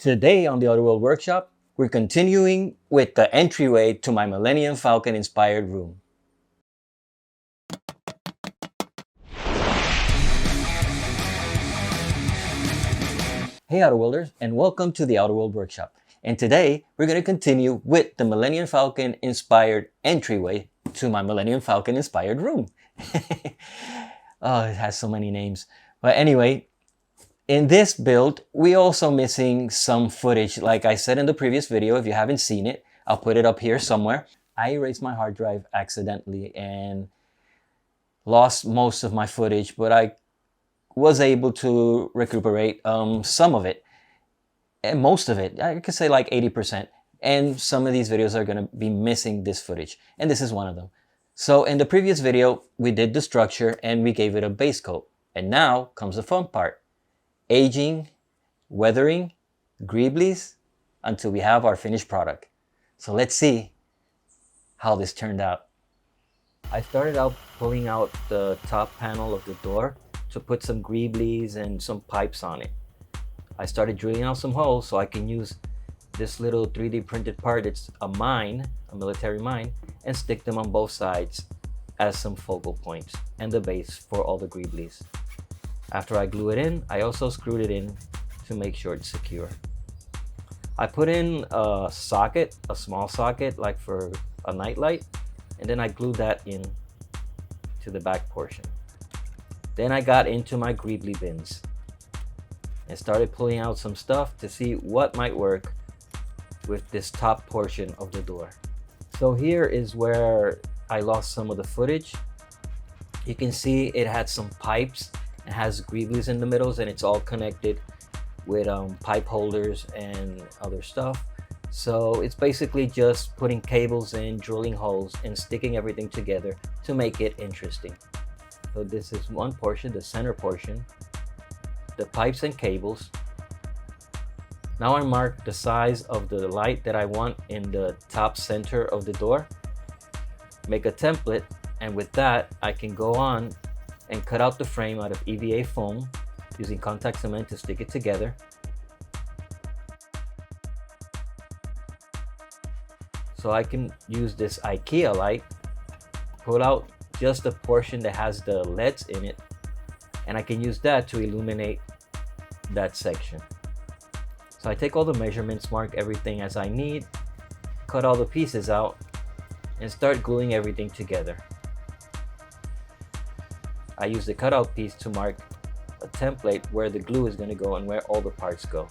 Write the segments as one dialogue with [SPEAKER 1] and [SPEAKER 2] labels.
[SPEAKER 1] Today on the Outer World Workshop, we're continuing with the entryway to my Millennium Falcon Inspired room. Hey Outer Worlders, and welcome to the Outer World Workshop. And today, we're going to continue with the Millennium Falcon Inspired entryway to my Millennium Falcon Inspired room. Oh, it has so many names. But anyway, in this build, we're also missing some footage. Like I said in the previous video, if you haven't seen it, I'll put it up here somewhere. I erased my hard drive accidentally and lost most of my footage, but I was able to recuperate some of it. And most of it, I could say like 80%. And some of these videos are going to be missing this footage. And this is one of them. So in the previous video, we did the structure and we gave it a base coat. And now comes the fun part. Aging, weathering, greeblies, until we have our finished product. So let's see how this turned out. I started out pulling out the top panel of the door to put some greeblies and some pipes on it. I started drilling out some holes so I can use this little 3D printed part. It's a mine, a military mine, and stick them on both sides as some focal points and the base for all the greeblies. After I glue it in, I also screwed it in to make sure it's secure. I put in a socket, a small socket like for a nightlight, and then I glued that in to the back portion. Then I got into my greebly bins and started pulling out some stuff to see what might work with this top portion of the door. So here is where I lost some of the footage. You can see it had some pipes. It has greeblies in the middles and it's all connected with pipe holders and other stuff. So it's basically just putting cables in, drilling holes, and sticking everything together to make it interesting. So this is one portion, the center portion, the pipes and cables. Now I mark the size of the light that I want in the top center of the door, make a template, and with that I can go on and cut out the frame out of EVA foam using contact cement to stick it together. So I can use this IKEA light, pull out just the portion that has the LEDs in it, and I can use that to illuminate that section. So I take all the measurements, mark everything as I need, cut all the pieces out, and start gluing everything together. I use the cutout piece to mark a template where the glue is going to go and where all the parts go.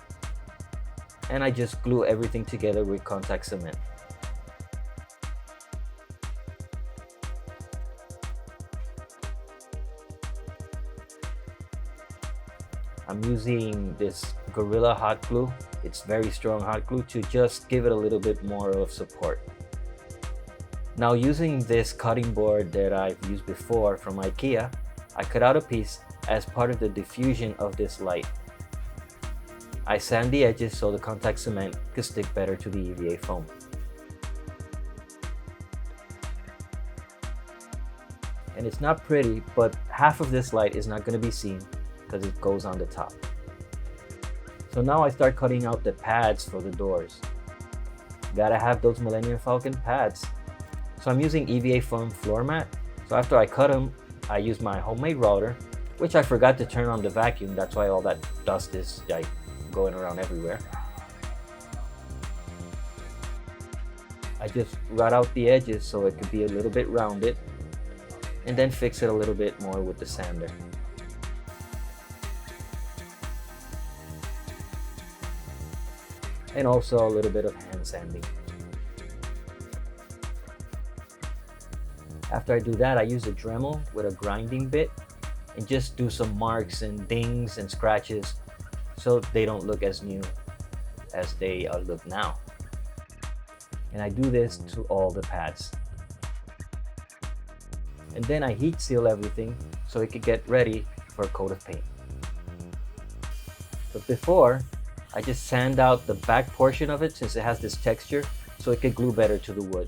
[SPEAKER 1] And I just glue everything together with contact cement. I'm using this Gorilla hot glue. It's very strong hot glue to just give it a little bit more of support. Now using this cutting board that I've used before from IKEA, I cut out a piece as part of the diffusion of this light. I sand the edges so the contact cement could stick better to the EVA foam. And it's not pretty, but half of this light is not going to be seen because it goes on the top. So now I start cutting out the pads for the doors. Gotta have those Millennium Falcon pads. So I'm using EVA foam floor mat. So after I cut them, I use my homemade router, which I forgot to turn on the vacuum. That's why all that dust is like going around everywhere. I just route out the edges so it could be a little bit rounded, and then fix it a little bit more with the sander. And also a little bit of hand sanding. After I do that, I use a Dremel with a grinding bit and just do some marks and dings and scratches so they don't look as new as they look now. And I do this to all the pads. And then I heat seal everything so it could get ready for a coat of paint. But before, I just sand out the back portion of it since it has this texture so it could glue better to the wood.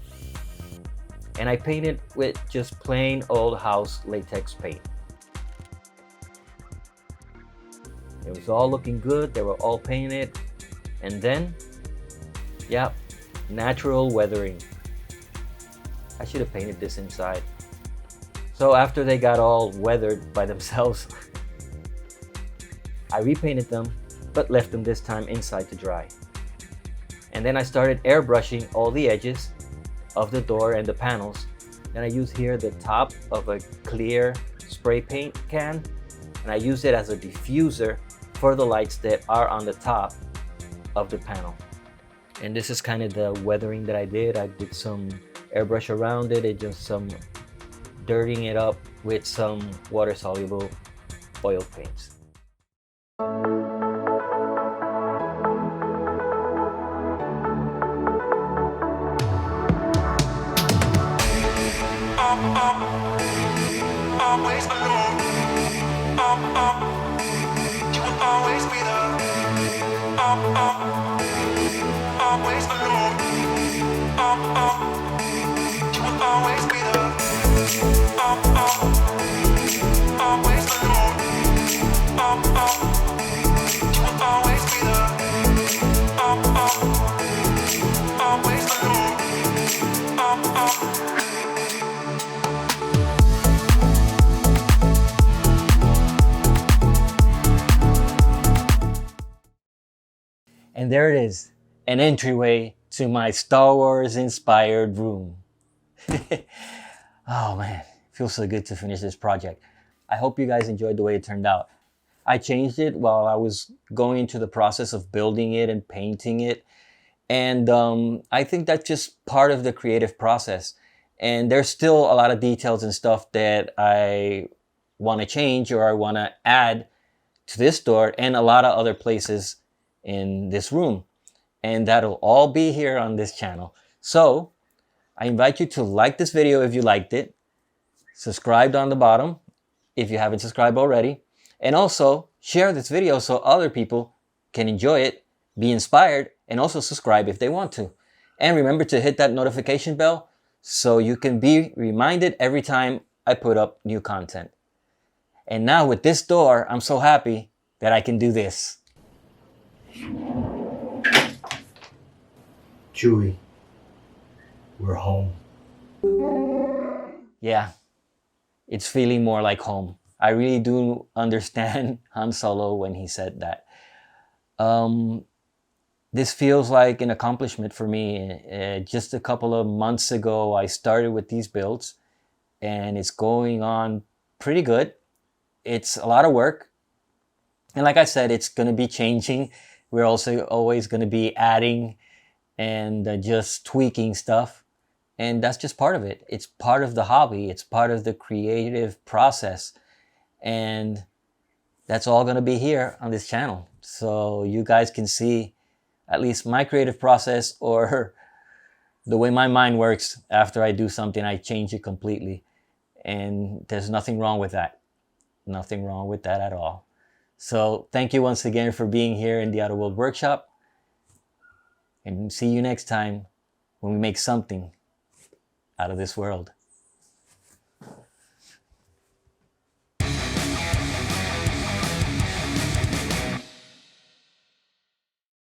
[SPEAKER 1] And I paint it with just plain old house latex paint. It was all looking good, they were all painted, And then, yeah, natural weathering. I should have painted this inside. So after they got all weathered by themselves, I repainted them, but left them this time inside to dry. And then I started airbrushing all the edges of the door and the panels. And I use here the top of a clear spray paint can, and I use it as a diffuser for the lights that are on the top of the panel. And this is kind of the weathering that I did. I did some airbrush around it and just some dirtying it up with some water-soluble oil paints.
[SPEAKER 2] Always alone. You will always be there. Always alone. You will always be there. Always alone. You will always be there. Always alone.
[SPEAKER 1] And there it is, an entryway to my Star Wars inspired room. Oh man, feels so good to finish this project. I hope you guys enjoyed the way it turned out. I changed it while I was going into the process of building it and painting it. And I think that's just part of the creative process. And there's still a lot of details and stuff that I want to change or I want to add to this door and a lot of other places in this room. And that'll all be here on this channel. So I invite you to like this video if you liked it. Subscribe down the bottom if you haven't subscribed already. And also share this video so other people can enjoy it, be inspired, and also subscribe if they want to. And remember to hit that notification bell so you can be reminded every time I put up new content. And now with this door, I'm so happy that I can do this.
[SPEAKER 3] Chewie, we're home.
[SPEAKER 1] Yeah, it's feeling more like home. I really do understand Han Solo when he said that. This feels like an accomplishment for me. Just a couple of months ago, I started with these builds and it's going on pretty good. It's a lot of work. And like I said, it's going to be changing. We're also always going to be adding and just tweaking stuff. And that's just part of it. It's part of the hobby. It's part of the creative process. And that's all going to be here on this channel. So you guys can see at least my creative process or the way my mind works. After I do something, I change it completely. And there's nothing wrong with that. Nothing wrong with that at all. So thank you once again for being here in the Outer World Workshop. And see you next time when we make something out of this world.